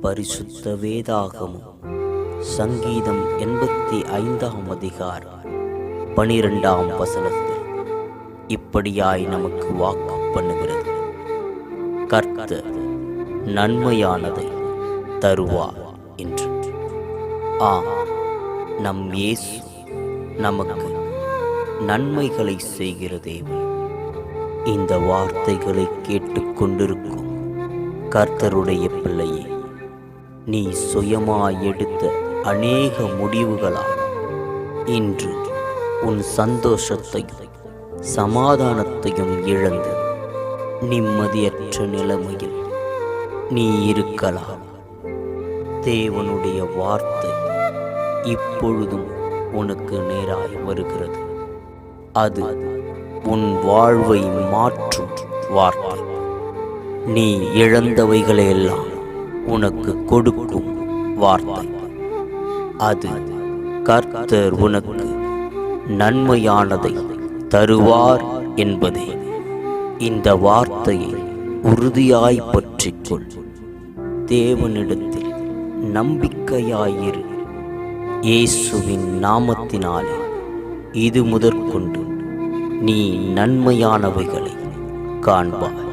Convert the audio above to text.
பரிசுத்த வேதாகமம் சங்கீதம் 85 அதிகாரம் 12 வசனத்தில் இப்படியாய் நமக்கு வாக்கு பண்ணுகிறது. கர்த்தர் நன்மையானதை தருவார் என்று. நம் இயேசு நமக்கு நன்மைகளை செய்கிற தேவன். இந்த வார்த்தைகளை கேட்டுக்கொண்டிருக்கும் கர்த்தருடைய பிள்ளையே, நீ சுயமாய் எடுத்த அநேக முடிவுகளால் இன்று உன் சந்தோஷத்தையும் சமாதானத்தையும் இழந்து நிம்மதியற்ற நிலைமையில் நீ இருக்கலாம். தேவனுடைய வார்த்தை இப்பொழுதும் உனக்கு நேராய் வருகிறது. அது உன் வாழ்வை மாற்றும் வார்த்தை. நீ இழந்தவைகளையெல்லாம் உனக்கு கொடுக்கும் வார்த்தை. அது கர்த்தர் உனக்கு நன்மையானதை தருவார் என்பதே. இந்த வார்த்தையை உறுதியாய் பற்றிக்கொள். தேவனிடத்தில் நம்பிக்கையாயிரு. இயேசுவின் நாமத்தினாலே இது முதற்கொண்டு நீ நன்மையானவைகளை காண்பாய்.